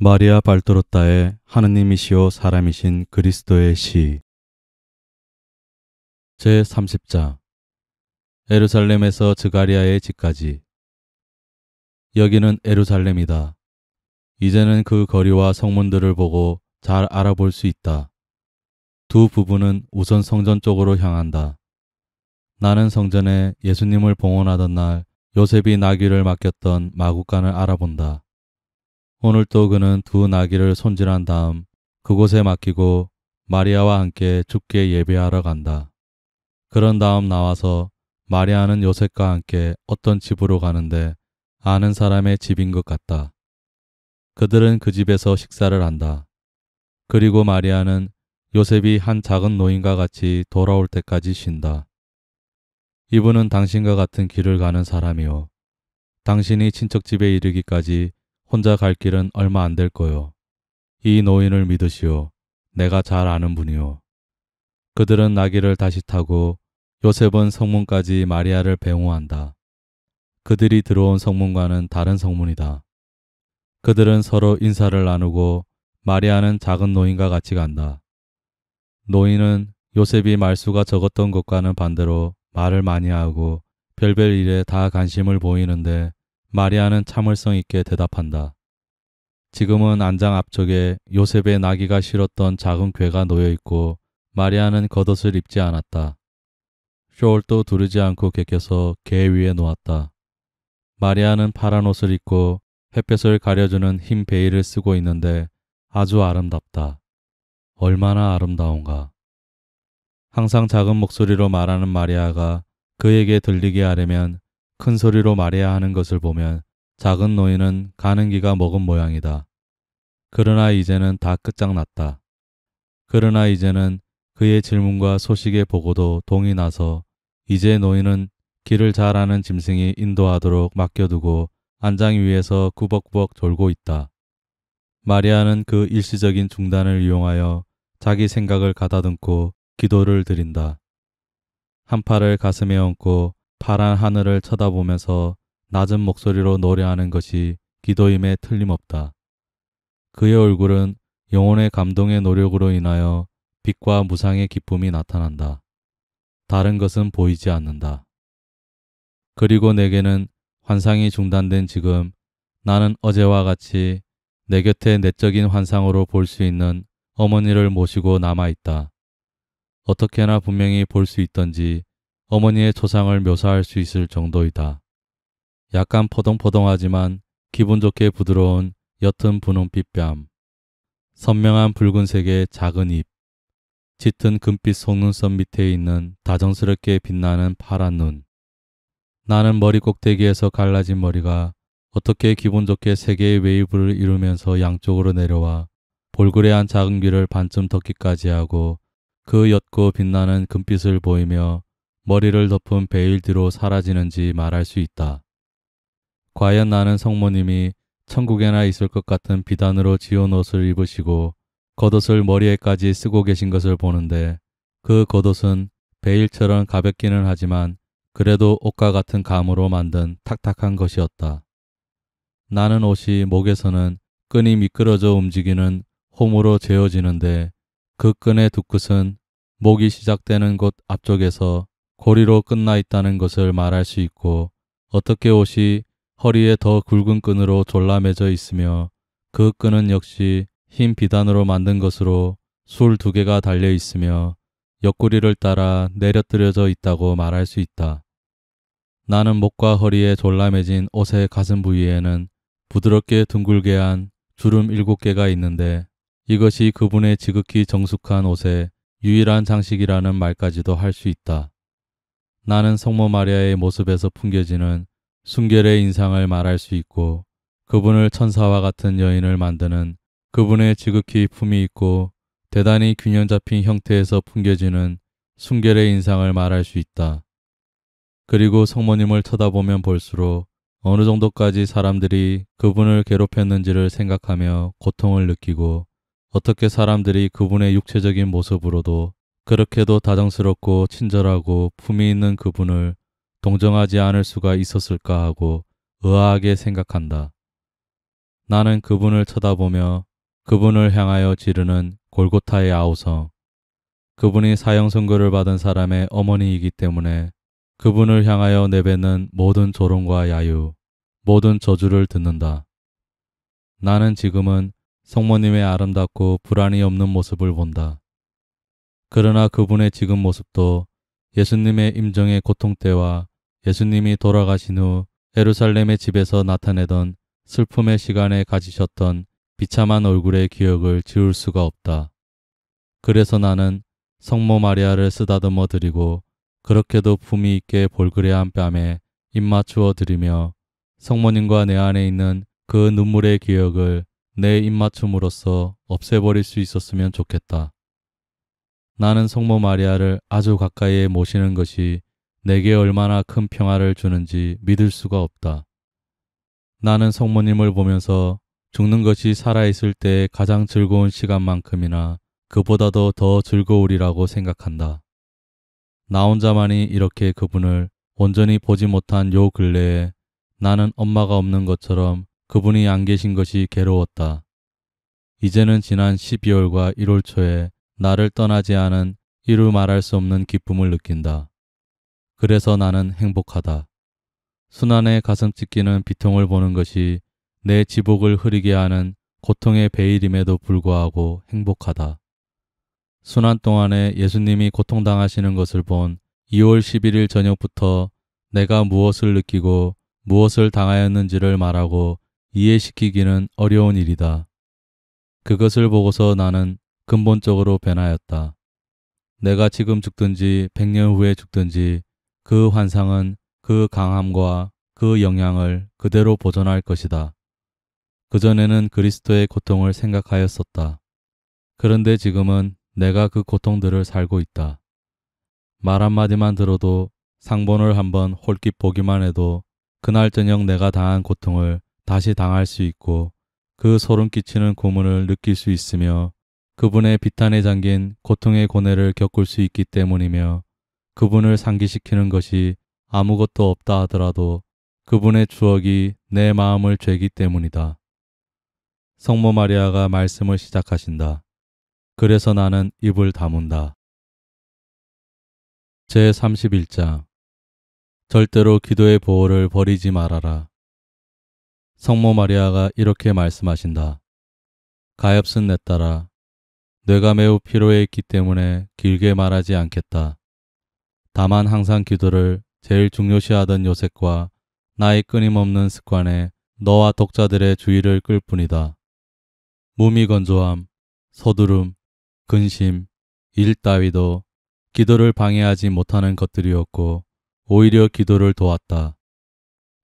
마리아 발도로타의 하느님이시오 사람이신 그리스도의 시 제30장 에루살렘에서 드가리아의 집까지. 여기는 에루살렘이다. 이제는 그 거리와 성문들을 보고 잘 알아볼 수 있다. 두 부부는 우선 성전 쪽으로 향한다. 나는 성전에 예수님을 봉헌하던 날 요셉이 나귀를 맡겼던 마구간을 알아본다. 오늘도 그는 두 나귀를 손질한 다음 그곳에 맡기고 마리아와 함께 주께 예배하러 간다. 그런 다음 나와서 마리아는 요셉과 함께 어떤 집으로 가는데 아는 사람의 집인 것 같다. 그들은 그 집에서 식사를 한다. 그리고 마리아는 요셉이 한 작은 노인과 같이 돌아올 때까지 쉰다. 이분은 당신과 같은 길을 가는 사람이요. 당신이 친척집에 이르기까지 혼자 갈 길은 얼마 안 될 거요. 이 노인을 믿으시오. 내가 잘 아는 분이요. 그들은 나귀를 다시 타고 요셉은 성문까지 마리아를 배웅한다. 그들이 들어온 성문과는 다른 성문이다. 그들은 서로 인사를 나누고 마리아는 작은 노인과 같이 간다. 노인은 요셉이 말수가 적었던 것과는 반대로 말을 많이 하고 별별 일에 다 관심을 보이는데 마리아는 참을성 있게 대답한다. 지금은 안장 앞쪽에 요셉의 나귀가 실었던 작은 궤가 놓여 있고 마리아는 겉옷을 입지 않았다. 숄도 두르지 않고 개켜서 궤 위에 놓았다. 마리아는 파란 옷을 입고 햇볕을 가려주는 흰 베일을 쓰고 있는데 아주 아름답다. 얼마나 아름다운가. 항상 작은 목소리로 말하는 마리아가 그에게 들리게 하려면 큰 소리로 말해야 하는 것을 보면 작은 노인은 가는 기가 먹은 모양이다. 그러나 이제는 다 끝장났다. 그러나 이제는 그의 질문과 소식의 보고도 동이 나서 이제 노인은 길을 잘 아는 짐승이 인도하도록 맡겨두고 안장 위에서 구벅구벅 졸고 있다. 마리아는 그 일시적인 중단을 이용하여 자기 생각을 가다듬고 기도를 드린다. 한 팔을 가슴에 얹고 파란 하늘을 쳐다보면서 낮은 목소리로 노래하는 것이 기도임에 틀림없다. 그의 얼굴은 영혼의 감동의 노력으로 인하여 빛과 무상의 기쁨이 나타난다. 다른 것은 보이지 않는다. 그리고 내게는 환상이 중단된 지금 나는 어제와 같이 내 곁에 내적인 환상으로 볼 수 있는 어머니를 모시고 남아있다. 어떻게나 분명히 볼 수 있던지 어머니의 초상을 묘사할 수 있을 정도이다. 약간 포동포동하지만 기분 좋게 부드러운 옅은 분홍빛 뺨, 선명한 붉은색의 작은 입, 짙은 금빛 속눈썹 밑에 있는 다정스럽게 빛나는 파란 눈. 나는 머리 꼭대기에서 갈라진 머리가 어떻게 기분 좋게 세 개의 웨이브를 이루면서 양쪽으로 내려와 볼그레한 작은 귀를 반쯤 덮기까지 하고 그 옅고 빛나는 금빛을 보이며 머리를 덮은 베일 뒤로 사라지는지 말할 수 있다. 과연 나는 성모님이 천국에나 있을 것 같은 비단으로 지은 옷을 입으시고 겉옷을 머리에까지 쓰고 계신 것을 보는데 그 겉옷은 베일처럼 가볍기는 하지만 그래도 옷과 같은 감으로 만든 탁탁한 것이었다. 나는 옷이 목에서는 끈이 미끄러져 움직이는 홈으로 재어지는데 그 끈의 두 끝은 목이 시작되는 곳 앞쪽에서 고리로 끝나 있다는 것을 말할 수 있고 어떻게 옷이 허리에 더 굵은 끈으로 졸라매져 있으며 그 끈은 역시 흰 비단으로 만든 것으로 술 2개가 달려 있으며 옆구리를 따라 내려뜨려져 있다고 말할 수 있다. 나는 목과 허리에 졸라매진 옷의 가슴 부위에는 부드럽게 둥글게 한 주름 7개가 있는데 이것이 그분의 지극히 정숙한 옷의 유일한 장식이라는 말까지도 할 수 있다. 나는 성모 마리아의 모습에서 풍겨지는 순결의 인상을 말할 수 있고 그분을 천사와 같은 여인을 만드는 그분의 지극히 품이 있고 대단히 균형 잡힌 형태에서 풍겨지는 순결의 인상을 말할 수 있다. 그리고 성모님을 쳐다보면 볼수록 어느 정도까지 사람들이 그분을 괴롭혔는지를 생각하며 고통을 느끼고 어떻게 사람들이 그분의 육체적인 모습으로도 그렇게도 다정스럽고 친절하고 품이 있는 그분을 동정하지 않을 수가 있었을까 하고 의아하게 생각한다. 나는 그분을 쳐다보며 그분을 향하여 지르는 골고타의 아우성, 그분이 사형 선고를 받은 사람의 어머니이기 때문에 그분을 향하여 내뱉는 모든 조롱과 야유, 모든 저주를 듣는다. 나는 지금은 성모님의 아름답고 불안이 없는 모습을 본다. 그러나 그분의 지금 모습도 예수님의 임종의 고통 때와 예수님이 돌아가신 후 예루살렘의 집에서 나타내던 슬픔의 시간에 가지셨던 비참한 얼굴의 기억을 지울 수가 없다. 그래서 나는 성모 마리아를 쓰다듬어 드리고 그렇게도 품위 있게 볼그레한 뺨에 입맞추어 드리며 성모님과 내 안에 있는 그 눈물의 기억을 내 입맞춤으로써 없애버릴 수 있었으면 좋겠다. 나는 성모 마리아를 아주 가까이에 모시는 것이 내게 얼마나 큰 평화를 주는지 믿을 수가 없다. 나는 성모님을 보면서 죽는 것이 살아있을 때의 가장 즐거운 시간만큼이나 그보다도 더 즐거우리라고 생각한다. 나 혼자만이 이렇게 그분을 온전히 보지 못한 요 근래에 나는 엄마가 없는 것처럼 그분이 안 계신 것이 괴로웠다. 이제는 지난 12월과 1월 초에 나를 떠나지 않은 이루 말할 수 없는 기쁨을 느낀다. 그래서 나는 행복하다. 순환의 가슴 찢기는 비통을 보는 것이 내 지복을 흐리게 하는 고통의 베일임에도 불구하고 행복하다. 순환 동안에 예수님이 고통당하시는 것을 본 2월 11일 저녁부터 내가 무엇을 느끼고 무엇을 당하였는지를 말하고 이해시키기는 어려운 일이다. 그것을 보고서 나는 근본적으로 변하였다. 내가 지금 죽든지 100년 후에 죽든지 그 환상은 그 강함과 그 영향을 그대로 보존할 것이다. 그전에는 그리스도의 고통을 생각하였었다. 그런데 지금은 내가 그 고통들을 살고 있다. 말 한마디만 들어도 상본을 한번 홀깃 보기만 해도 그날 저녁 내가 당한 고통을 다시 당할 수 있고 그 소름 끼치는 고문을 느낄 수 있으며 그분의 비탄에 잠긴 고통의 고뇌를 겪을 수 있기 때문이며 그분을 상기시키는 것이 아무것도 없다 하더라도 그분의 추억이 내 마음을 죄기 때문이다. 성모 마리아가 말씀을 시작하신다. 그래서 나는 입을 다문다. 제31장 절대로 기도의 보호를 버리지 말아라. 성모 마리아가 이렇게 말씀하신다. 가엾은 내 딸아, 뇌가 매우 피로해 있기 때문에 길게 말하지 않겠다. 다만 항상 기도를 제일 중요시하던 요셉과 나의 끊임없는 습관에 너와 독자들의 주의를 끌 뿐이다. 무미건조함, 서두름, 근심, 일 따위도 기도를 방해하지 못하는 것들이었고 오히려 기도를 도왔다.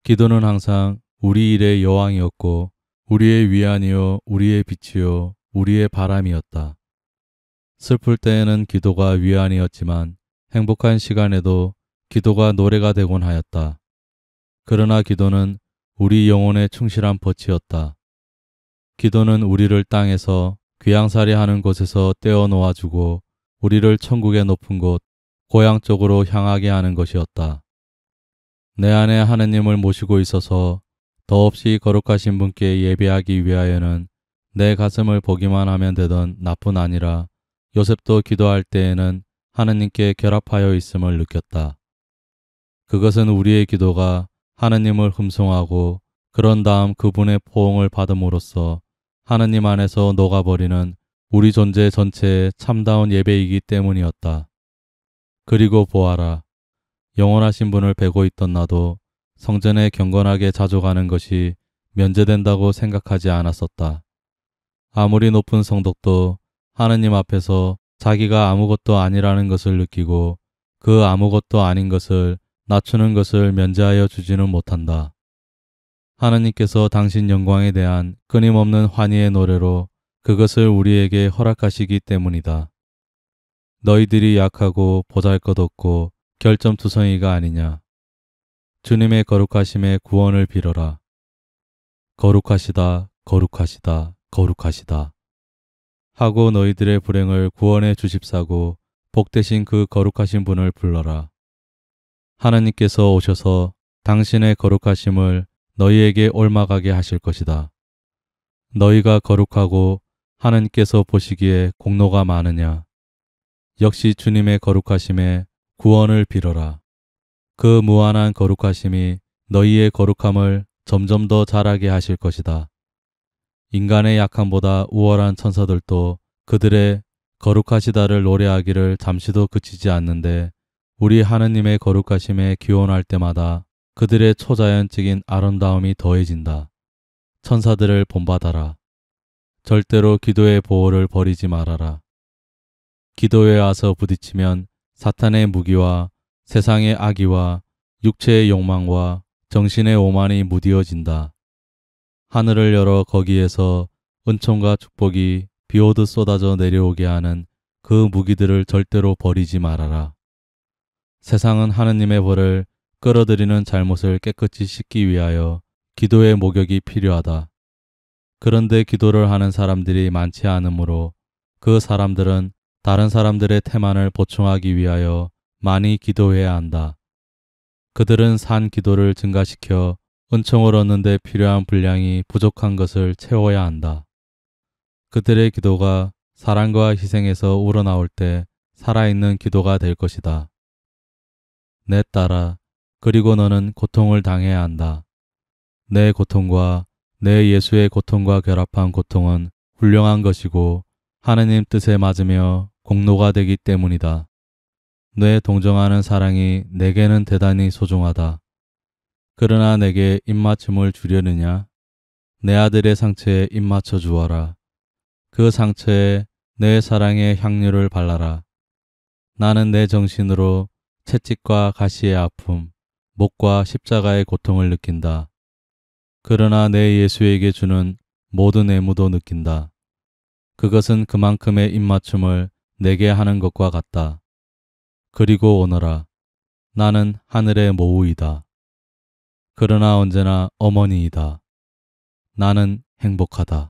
기도는 항상 우리 일의 여왕이었고 우리의 위안이요 우리의 빛이요 우리의 바람이었다. 슬플 때에는 기도가 위안이었지만 행복한 시간에도 기도가 노래가 되곤 하였다. 그러나 기도는 우리 영혼의 충실한 벗이었다. 기도는 우리를 땅에서 귀양살이하는 곳에서 떼어 놓아주고 우리를 천국의 높은 곳, 고향 쪽으로 향하게 하는 것이었다. 내 안에 하느님을 모시고 있어서 더없이 거룩하신 분께 예배하기 위하여는 내 가슴을 보기만 하면 되던 나뿐 아니라 요셉도 기도할 때에는 하느님께 결합하여 있음을 느꼈다. 그것은 우리의 기도가 하느님을 흠송하고 그런 다음 그분의 포옹을 받음으로써 하느님 안에서 녹아버리는 우리 존재 전체의 참다운 예배이기 때문이었다. 그리고 보아라. 영원하신 분을 뵈고 있던 나도 성전에 경건하게 자주 가는 것이 면제된다고 생각하지 않았었다. 아무리 높은 성덕도 하느님 앞에서 자기가 아무것도 아니라는 것을 느끼고 그 아무것도 아닌 것을 낮추는 것을 면제하여 주지는 못한다. 하느님께서 당신 영광에 대한 끊임없는 환희의 노래로 그것을 우리에게 허락하시기 때문이다. 너희들이 약하고 보잘것없고 결점투성이가 아니냐. 주님의 거룩하심의 구원을 빌어라. 거룩하시다, 거룩하시다, 거룩하시다. 하고 너희들의 불행을 구원해 주십사고 복되신 그 거룩하신 분을 불러라. 하느님께서 오셔서 당신의 거룩하심을 너희에게 옮아가게 하실 것이다. 너희가 거룩하고 하느님께서 보시기에 공로가 많으냐? 역시 주님의 거룩하심에 구원을 빌어라. 그 무한한 거룩하심이 너희의 거룩함을 점점 더 자라게 하실 것이다. 인간의 약함보다 우월한 천사들도 그들의 거룩하시다를 노래하기를 잠시도 그치지 않는데 우리 하느님의 거룩하심에 기원할 때마다 그들의 초자연적인 아름다움이 더해진다. 천사들을 본받아라. 절대로 기도의 보호를 버리지 말아라. 기도에 와서 부딪히면 사탄의 무기와 세상의 악의와 육체의 욕망과 정신의 오만이 무디어진다. 하늘을 열어 거기에서 은총과 축복이 비오듯 쏟아져 내려오게 하는 그 무기들을 절대로 버리지 말아라. 세상은 하느님의 벌을 끌어들이는 잘못을 깨끗이 씻기 위하여 기도의 목욕이 필요하다. 그런데 기도를 하는 사람들이 많지 않으므로 그 사람들은 다른 사람들의 태만을 보충하기 위하여 많이 기도해야 한다. 그들은 산 기도를 증가시켜 은총을 얻는 데 필요한 분량이 부족한 것을 채워야 한다. 그들의 기도가 사랑과 희생에서 우러나올 때 살아있는 기도가 될 것이다. 내 딸아, 그리고 너는 고통을 당해야 한다. 내 고통과 내 예수의 고통과 결합한 고통은 훌륭한 것이고 하느님 뜻에 맞으며 공로가 되기 때문이다. 내 동정하는 사랑이 내게는 대단히 소중하다. 그러나 내게 입맞춤을 주려느냐? 내 아들의 상처에 입맞춰 주어라. 그 상처에 내 사랑의 향유를 발라라. 나는 내 정신으로 채찍과 가시의 아픔, 목과 십자가의 고통을 느낀다. 그러나 내 예수에게 주는 모든 애무도 느낀다. 그것은 그만큼의 입맞춤을 내게 하는 것과 같다. 그리고 오너라. 나는 하늘의 모우이다. 그러나 언제나 어머니이다. 나는 행복하다.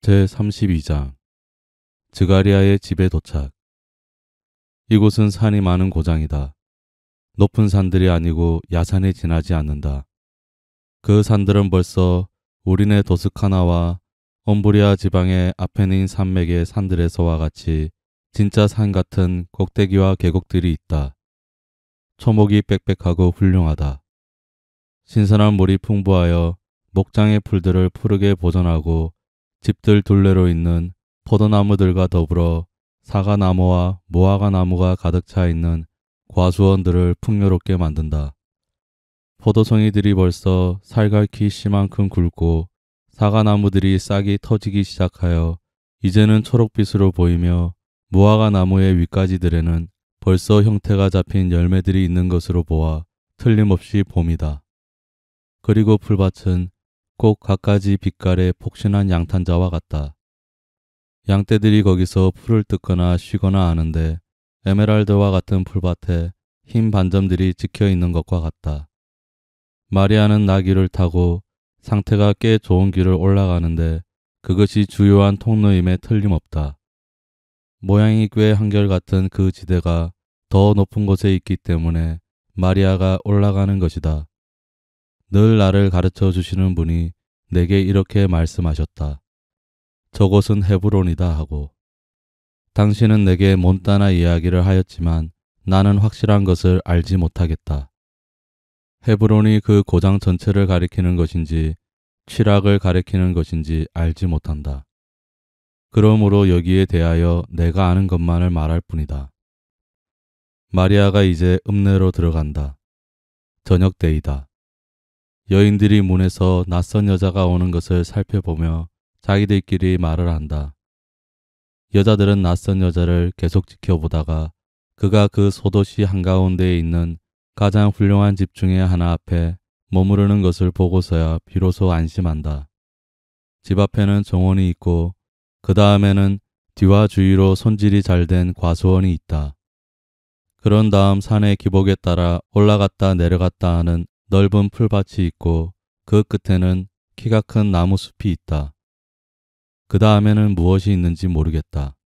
제32장 드가리아의 집에 도착. 이곳은 산이 많은 고장이다. 높은 산들이 아니고 야산에 지나지 않는다. 그 산들은 벌써 우리네 도스카나와 엄브리아 지방의 아페닌 산맥의 산들에서와 같이 진짜 산 같은 꼭대기와 계곡들이 있다. 초목이 빽빽하고 훌륭하다. 신선한 물이 풍부하여 목장의 풀들을 푸르게 보존하고 집들 둘레로 있는 포도나무들과 더불어 사과나무와 무화과나무가 가득 차 있는 과수원들을 풍요롭게 만든다. 포도송이들이 벌써 살갈키 씨만큼 굵고 사과나무들이 싹이 터지기 시작하여 이제는 초록빛으로 보이며 무화과나무의 윗가지들에는 벌써 형태가 잡힌 열매들이 있는 것으로 보아 틀림없이 봄이다. 그리고 풀밭은 꼭 갖가지 빛깔의 폭신한 양탄자와 같다. 양떼들이 거기서 풀을 뜯거나 쉬거나 하는데 에메랄드와 같은 풀밭에 흰 반점들이 찍혀 있는 것과 같다. 마리아는 나귀를 타고 상태가 꽤 좋은 길을 올라가는데 그것이 주요한 통로임에 틀림없다. 모양이 꽤 한결같은 그 지대가 더 높은 곳에 있기 때문에 마리아가 올라가는 것이다. 늘 나를 가르쳐 주시는 분이 내게 이렇게 말씀하셨다. 저곳은 헤브론이다 하고. 당신은 내게 몬따나 이야기를 하였지만 나는 확실한 것을 알지 못하겠다. 헤브론이 그 고장 전체를 가리키는 것인지 취락을 가리키는 것인지 알지 못한다. 그러므로 여기에 대하여 내가 아는 것만을 말할 뿐이다. 마리아가 이제 읍내로 들어간다. 저녁 때이다. 여인들이 문에서 낯선 여자가 오는 것을 살펴보며 자기들끼리 말을 한다. 여자들은 낯선 여자를 계속 지켜보다가 그가 그 소도시 한가운데에 있는 가장 훌륭한 집 중에 하나 앞에 머무르는 것을 보고서야 비로소 안심한다. 집 앞에는 정원이 있고 그 다음에는 뒤와 주위로 손질이 잘 된 과수원이 있다. 그런 다음 산의 기복에 따라 올라갔다 내려갔다 하는 넓은 풀밭이 있고 그 끝에는 키가 큰 나무 숲이 있다. 그 다음에는 무엇이 있는지 모르겠다.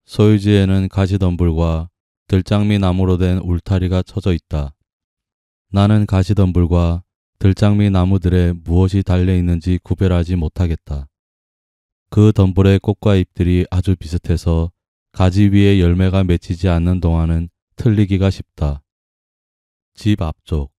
소유지에는 가시덤불과 들장미 나무로 된 울타리가 쳐져 있다. 나는 가시덤불과 들장미 나무들에 무엇이 달려 있는지 구별하지 못하겠다. 그 덤불의 꽃과 잎들이 아주 비슷해서 가지 위에 열매가 맺히지 않는 동안은 틀리기가 쉽다. 집 앞쪽,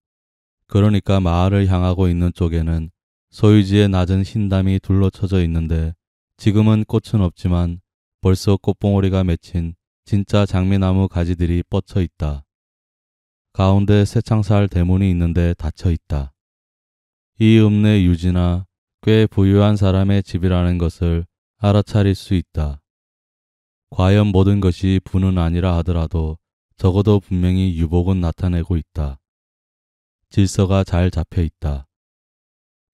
그러니까 마을을 향하고 있는 쪽에는 소유지의 낮은 흰담이 둘러쳐져 있는데 지금은 꽃은 없지만 벌써 꽃봉오리가 맺힌 진짜 장미나무 가지들이 뻗쳐 있다. 가운데 쇠창살 대문이 있는데 닫혀 있다. 이 읍내 유지나 꽤 부유한 사람의 집이라는 것을 알아차릴 수 있다. 과연 모든 것이 부는 아니라 하더라도 적어도 분명히 유복은 나타내고 있다. 질서가 잘 잡혀 있다.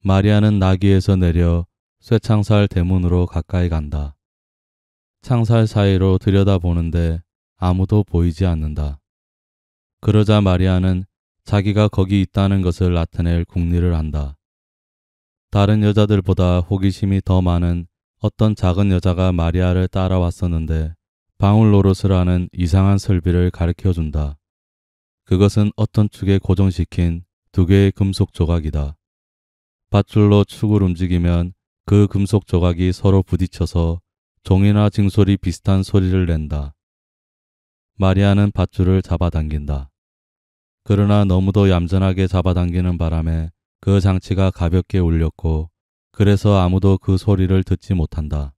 마리아는 나귀에서 내려 쇠창살 대문으로 가까이 간다. 창살 사이로 들여다보는데 아무도 보이지 않는다. 그러자 마리아는 자기가 거기 있다는 것을 나타낼 궁리를 한다. 다른 여자들보다 호기심이 더 많은 어떤 작은 여자가 마리아를 따라왔었는데 방울 노릇을 하는 이상한 설비를 가르쳐준다. 그것은 어떤 축에 고정시킨 두 개의 금속 조각이다. 밧줄로 축을 움직이면 그 금속 조각이 서로 부딪혀서 종이나 징소리 비슷한 소리를 낸다. 마리아는 밧줄을 잡아당긴다. 그러나 너무도 얌전하게 잡아당기는 바람에 그 장치가 가볍게 울렸고 그래서 아무도 그 소리를 듣지 못한다.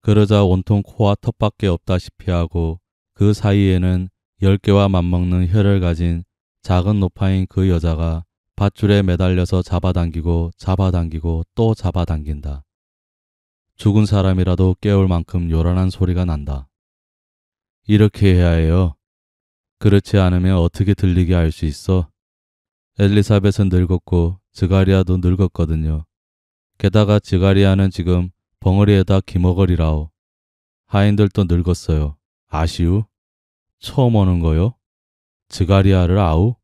그러자 온통 코와 턱밖에 없다시피 하고 그 사이에는 10개와 맞먹는 혀를 가진 작은 노파인 그 여자가 밧줄에 매달려서 잡아당기고 잡아당기고 또 잡아당긴다. 죽은 사람이라도 깨울 만큼 요란한 소리가 난다. 이렇게 해야 해요. 그렇지 않으면 어떻게 들리게 할 수 있어? 엘리사벳은 늙었고 드가리아도 늙었거든요. 게다가 드가리아는 지금 벙어리에다 기머거리라오. 하인들도 늙었어요. 아시우? 처음 오는 거요? 드가리아를 아우?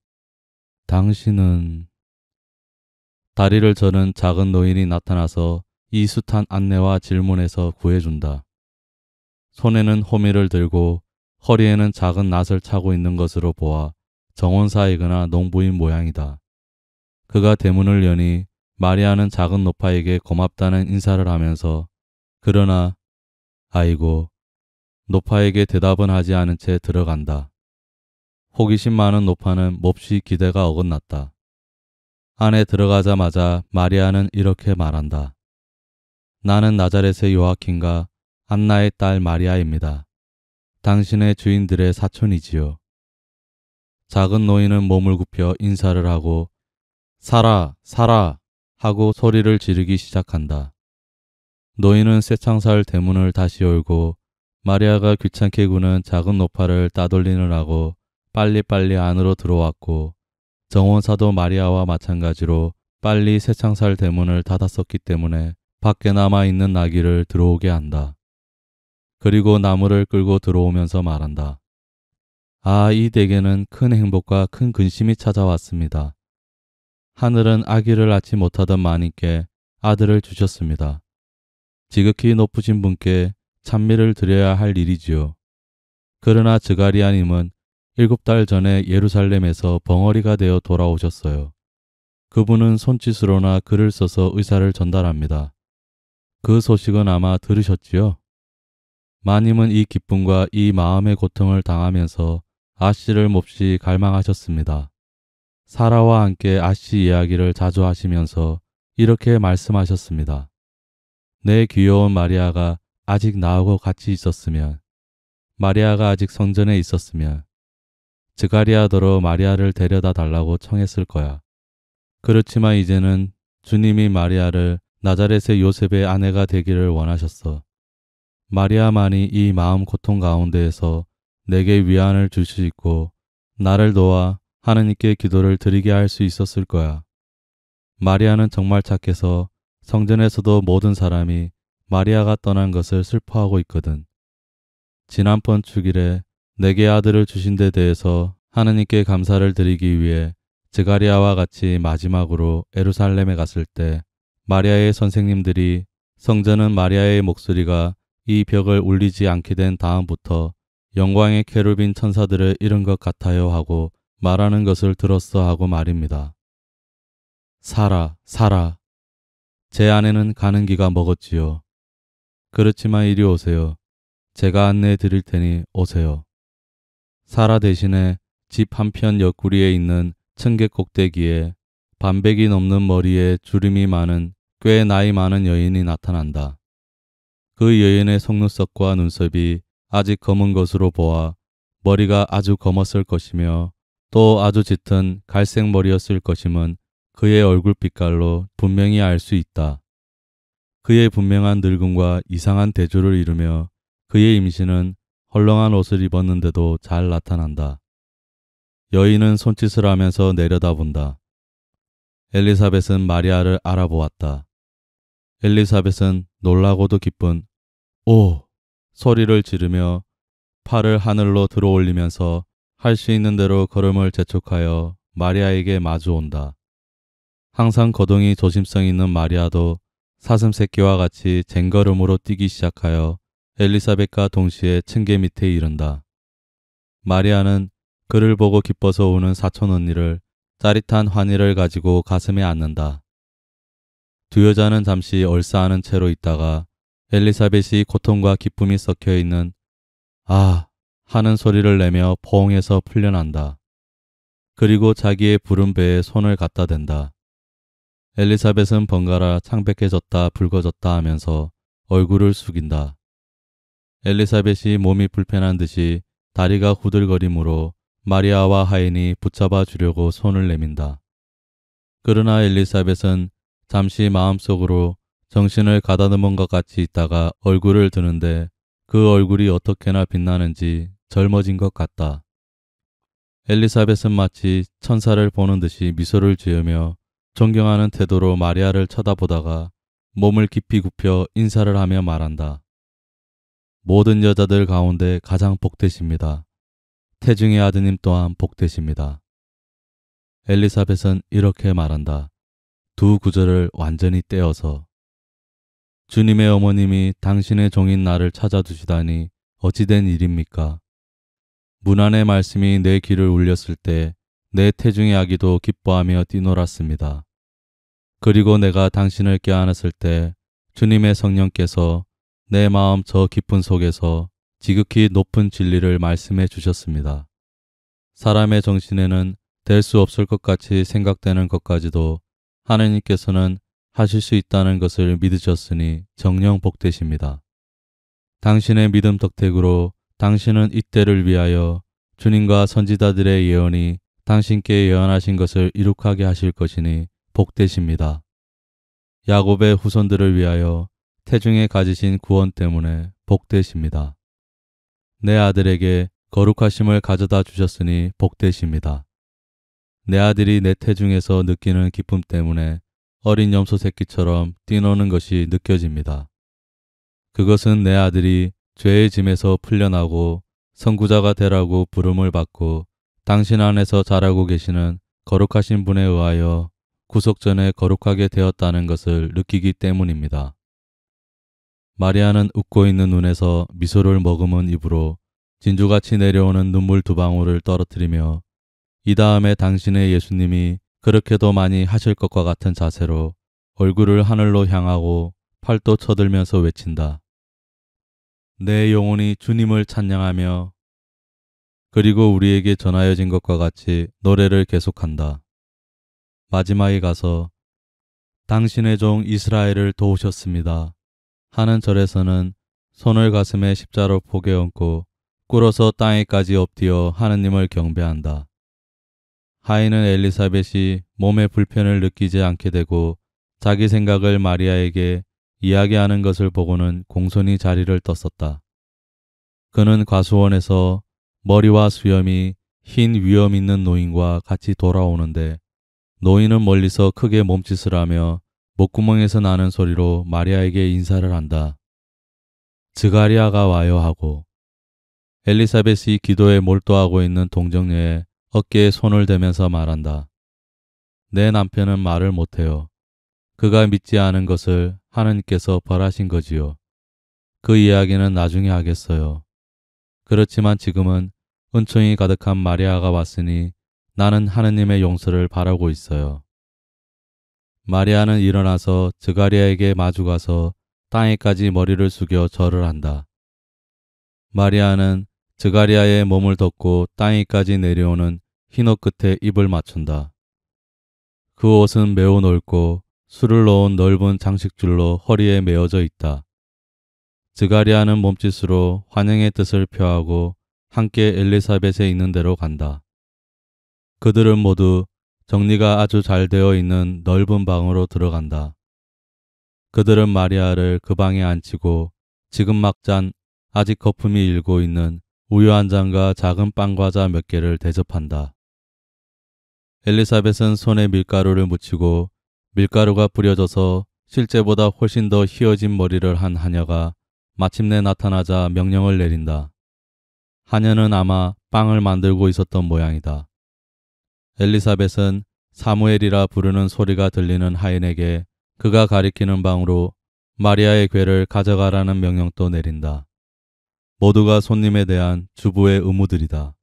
당신은... 다리를 저는 작은 노인이 나타나서 이 숱한 안내와 질문에서 구해준다. 손에는 호미를 들고 허리에는 작은 낫을 차고 있는 것으로 보아 정원사이거나 농부인 모양이다. 그가 대문을 여니 마리아는 작은 노파에게 고맙다는 인사를 하면서 그러나 아이고 노파에게 대답은 하지 않은 채 들어간다. 호기심 많은 노파는 몹시 기대가 어긋났다. 안에 들어가자마자 마리아는 이렇게 말한다. 나는 나자렛의 요아킨과 안나의 딸 마리아입니다. 당신의 주인들의 사촌이지요. 작은 노인은 몸을 굽혀 인사를 하고 살아, 살아 하고 소리를 지르기 시작한다. 노인은 쇠창살 대문을 다시 열고 마리아가 귀찮게 구는 작은 노파를 따돌리느라고 빨리빨리 안으로 들어왔고 정원사도 마리아와 마찬가지로 빨리 쇠창살 대문을 닫았었기 때문에 밖에 남아있는 나귀를 들어오게 한다. 그리고 나무를 끌고 들어오면서 말한다. 아, 이 댁에는 큰 행복과 큰 근심이 찾아왔습니다. 하늘은 아기를 낳지 못하던 마님께 아들을 주셨습니다. 지극히 높으신 분께 찬미를 드려야 할 일이지요. 그러나 드가리아님은 7달 전에 예루살렘에서 벙어리가 되어 돌아오셨어요. 그분은 손짓으로나 글을 써서 의사를 전달합니다. 그 소식은 아마 들으셨지요? 마님은 이 기쁨과 이 마음의 고통을 당하면서 아씨를 몹시 갈망하셨습니다. 사라와 함께 아씨 이야기를 자주 하시면서 이렇게 말씀하셨습니다. 내 귀여운 마리아가 아직 나하고 같이 있었으면, 마리아가 아직 성전에 있었으면 드가리아더러 마리아를 데려다 달라고 청했을 거야. 그렇지만 이제는 주님이 마리아를 나자렛의 요셉의 아내가 되기를 원하셨어. 마리아만이 이 마음 고통 가운데에서 내게 위안을 줄 수 있고 나를 도와 하느님께 기도를 드리게 할 수 있었을 거야. 마리아는 정말 착해서 성전에서도 모든 사람이 마리아가 떠난 것을 슬퍼하고 있거든. 지난번 축일에 내게 아들을 주신 데 대해서 하느님께 감사를 드리기 위해 드가리아와 같이 마지막으로 예루살렘에 갔을 때 마리아의 선생님들이 성전은 마리아의 목소리가 이 벽을 울리지 않게 된 다음부터 영광의 케루빈 천사들을 잃은 것 같아요 하고 말하는 것을 들었어 하고 말입니다. 사라, 사라. 제 아내는 가는 기가 먹었지요. 그렇지만 이리 오세요. 제가 안내해 드릴 테니 오세요. 사라 대신에 집 한편 옆구리에 있는 층계 꼭대기에 반백이 넘는 머리에 주름이 많은 꽤 나이 많은 여인이 나타난다. 그 여인의 속눈썹과 눈썹이 아직 검은 것으로 보아 머리가 아주 검었을 것이며 또 아주 짙은 갈색 머리였을 것임은 그의 얼굴 빛깔로 분명히 알 수 있다. 그의 분명한 늙음과 이상한 대조를 이루며 그의 임신은 헐렁한 옷을 입었는데도 잘 나타난다. 여인은 손짓을 하면서 내려다본다. 엘리사벳은 마리아를 알아보았다. 엘리사벳은 놀라고도 기쁜 오! 소리를 지르며 팔을 하늘로 들어올리면서 할 수 있는 대로 걸음을 재촉하여 마리아에게 마주온다. 항상 거동이 조심성 있는 마리아도 사슴새끼와 같이 쟁걸음으로 뛰기 시작하여 엘리사벳과 동시에 층계 밑에 이른다. 마리아는 그를 보고 기뻐서 우는 사촌 언니를 짜릿한 환희를 가지고 가슴에 안는다. 두 여자는 잠시 얼싸안은 채로 있다가 엘리사벳이 고통과 기쁨이 섞여 있는 아 하는 소리를 내며 포옹해서 풀려난다. 그리고 자기의 부른 배에 손을 갖다 댄다. 엘리사벳은 번갈아 창백해졌다 붉어졌다 하면서 얼굴을 숙인다. 엘리사벳이 몸이 불편한 듯이 다리가 후들거리므로 마리아와 하인이 붙잡아 주려고 손을 내민다. 그러나 엘리사벳은 잠시 마음속으로 정신을 가다듬은 것 같이 있다가 얼굴을 드는데 그 얼굴이 어떻게나 빛나는지 젊어진 것 같다. 엘리사벳은 마치 천사를 보는 듯이 미소를 지으며 존경하는 태도로 마리아를 쳐다보다가 몸을 깊이 굽혀 인사를 하며 말한다. 모든 여자들 가운데 가장 복되십니다. 태중의 아드님 또한 복되십니다. 엘리사벳은 이렇게 말한다. 두 구절을 완전히 떼어서 주님의 어머님이 당신의 종인 나를 찾아주시다니 어찌된 일입니까? 문안의 말씀이 내 귀를 울렸을 때 내 태중의 아기도 기뻐하며 뛰놀았습니다. 그리고 내가 당신을 껴안았을 때 주님의 성령께서 내 마음 저 깊은 속에서 지극히 높은 진리를 말씀해 주셨습니다. 사람의 정신에는 될 수 없을 것 같이 생각되는 것까지도 하느님께서는 하실 수 있다는 것을 믿으셨으니 정녕 복되십니다. 당신의 믿음 덕택으로 당신은 이때를 위하여 주님과 선지자들의 예언이 당신께 예언하신 것을 이룩하게 하실 것이니 복되십니다. 야곱의 후손들을 위하여 태중에 가지신 구원 때문에 복되십니다. 내 아들에게 거룩하심을 가져다 주셨으니 복되십니다. 내 아들이 내 태중에서 느끼는 기쁨 때문에 어린 염소 새끼처럼 뛰노는 것이 느껴집니다. 그것은 내 아들이 죄의 짐에서 풀려나고 선구자가 되라고 부름을 받고 당신 안에서 자라고 계시는 거룩하신 분에 의하여 구속 전에 거룩하게 되었다는 것을 느끼기 때문입니다. 마리아는 웃고 있는 눈에서 미소를 머금은 입으로 진주같이 내려오는 눈물 두 방울을 떨어뜨리며 이 다음에 당신의 예수님이 그렇게도 많이 하실 것과 같은 자세로 얼굴을 하늘로 향하고 팔도 쳐들면서 외친다. 내 영혼이 주님을 찬양하며 그리고 우리에게 전하여진 것과 같이 노래를 계속한다. 마지막에 가서 당신의 종 이스라엘을 도우셨습니다 하는 절에서는 손을 가슴에 십자로 포개 얹고 꿇어서 땅에까지 엎드려 하느님을 경배한다. 하인은 엘리사벳이 몸의 불편을 느끼지 않게 되고 자기 생각을 마리아에게 이야기하는 것을 보고는 공손히 자리를 떴었다. 그는 과수원에서 머리와 수염이 흰 위엄 있는 노인과 같이 돌아오는데 노인은 멀리서 크게 몸짓을 하며 목구멍에서 나는 소리로 마리아에게 인사를 한다. 드가리아가 와요 하고 엘리사벳이 기도에 몰두하고 있는 동정녀의 어깨에 손을 대면서 말한다. 내 남편은 말을 못해요. 그가 믿지 않은 것을 하느님께서 벌하신 거지요. 그 이야기는 나중에 하겠어요. 그렇지만 지금은 은총이 가득한 마리아가 왔으니 나는 하느님의 용서를 바라고 있어요. 마리아는 일어나서 드가리아에게 마주가서 땅에까지 머리를 숙여 절을 한다. 마리아는 드가리아의 몸을 덮고 땅에까지 내려오는 흰옷 끝에 입을 맞춘다. 그 옷은 매우 넓고 술을 넣은 넓은 장식줄로 허리에 메어져 있다. 드가리아는 몸짓으로 환영의 뜻을 표하고 함께 엘리사벳에 있는 데로 간다. 그들은 모두 정리가 아주 잘 되어 있는 넓은 방으로 들어간다. 그들은 마리아를 그 방에 앉히고 지금 막 짠 아직 거품이 일고 있는 우유 한 잔과 작은 빵과자 몇 개를 대접한다. 엘리사벳은 손에 밀가루를 묻히고 밀가루가 뿌려져서 실제보다 훨씬 더 휘어진 머리를 한 하녀가 마침내 나타나자 명령을 내린다. 하녀는 아마 빵을 만들고 있었던 모양이다. 엘리사벳은 사무엘이라 부르는 소리가 들리는 하인에게 그가 가리키는 방으로 마리아의 궤를 가져가라는 명령도 내린다. 모두가 손님에 대한 주부의 의무들이다.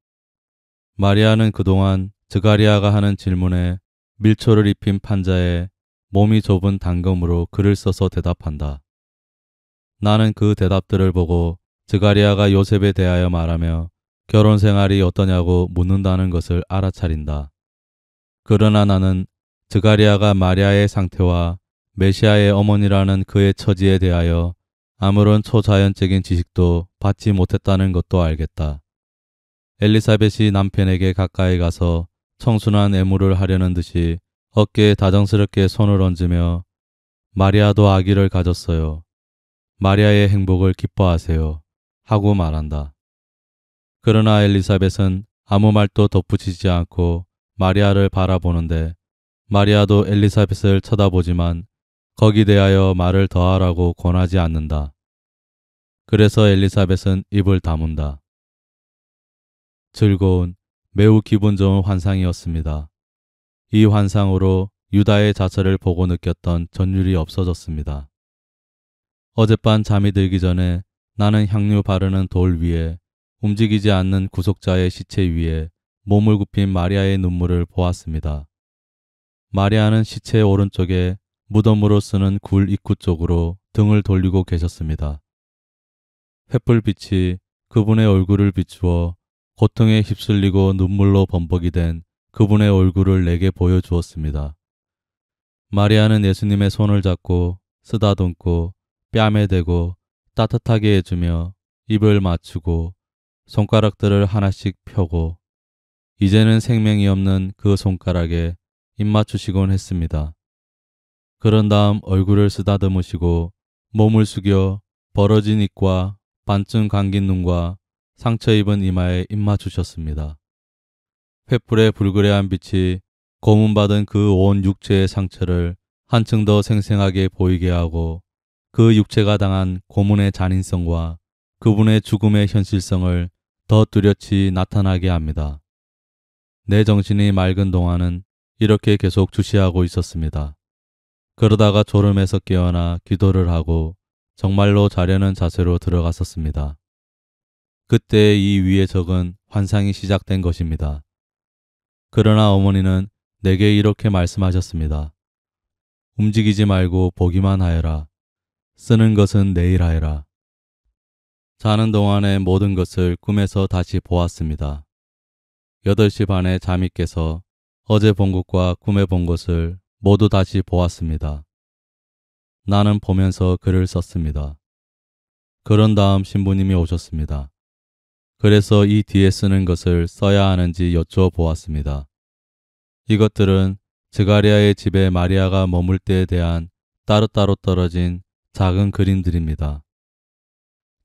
마리아는 그동안 드가리아가 하는 질문에 밀초를 입힌 판자에 몸이 좁은 단검으로 글을 써서 대답한다. 나는 그 대답들을 보고 드가리아가 요셉에 대하여 말하며 결혼 생활이 어떠냐고 묻는다는 것을 알아차린다. 그러나 나는 드가리아가 마리아의 상태와 메시아의 어머니라는 그의 처지에 대하여 아무런 초자연적인 지식도 받지 못했다는 것도 알겠다. 엘리사벳이 남편에게 가까이 가서 청순한 애무를 하려는 듯이 어깨에 다정스럽게 손을 얹으며 마리아도 아기를 가졌어요. 마리아의 행복을 기뻐하세요. 하고 말한다. 그러나 엘리사벳은 아무 말도 덧붙이지 않고 마리아를 바라보는데 마리아도 엘리사벳을 쳐다보지만 거기 대하여 말을 더하라고 권하지 않는다. 그래서 엘리사벳은 입을 다문다. 즐거운 매우 기분 좋은 환상이었습니다. 이 환상으로 유다의 자처를 보고 느꼈던 전율이 없어졌습니다. 어젯밤 잠이 들기 전에 나는 향유 바르는 돌 위에 움직이지 않는 구속자의 시체 위에 몸을 굽힌 마리아의 눈물을 보았습니다. 마리아는 시체 오른쪽에 무덤으로 쓰는 굴 입구 쪽으로 등을 돌리고 계셨습니다. 횃불빛이 그분의 얼굴을 비추어 고통에 휩쓸리고 눈물로 범벅이 된 그분의 얼굴을 내게 보여주었습니다. 마리아는 예수님의 손을 잡고 쓰다듬고 뺨에 대고 따뜻하게 해주며 입을 맞추고 손가락들을 하나씩 펴고 이제는 생명이 없는 그 손가락에 입 맞추시곤 했습니다. 그런 다음 얼굴을 쓰다듬으시고 몸을 숙여 벌어진 입과 반쯤 감긴 눈과 상처 입은 이마에 입 맞추셨습니다. 횃불의 불그레한 빛이 고문받은 그 온 육체의 상처를 한층 더 생생하게 보이게 하고 그 육체가 당한 고문의 잔인성과 그분의 죽음의 현실성을 더 뚜렷이 나타나게 합니다. 내 정신이 맑은 동안은 이렇게 계속 주시하고 있었습니다. 그러다가 졸음에서 깨어나 기도를 하고 정말로 자려는 자세로 들어갔었습니다. 그때 이 위에 적은 환상이 시작된 것입니다. 그러나 어머니는 내게 이렇게 말씀하셨습니다. 움직이지 말고 보기만 하여라. 쓰는 것은 내일 하여라. 자는 동안의 모든 것을 꿈에서 다시 보았습니다. 8시 반에 잠이 깨서 어제 본 것과 꿈에 본 것을 모두 다시 보았습니다. 나는 보면서 글을 썼습니다. 그런 다음 신부님이 오셨습니다. 그래서 이 뒤에 쓰는 것을 써야 하는지 여쭈어 보았습니다. 이것들은 드가리아의 집에 마리아가 머물 때에 대한 따로따로 떨어진 작은 그림들입니다.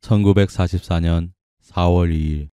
1944년 4월 2일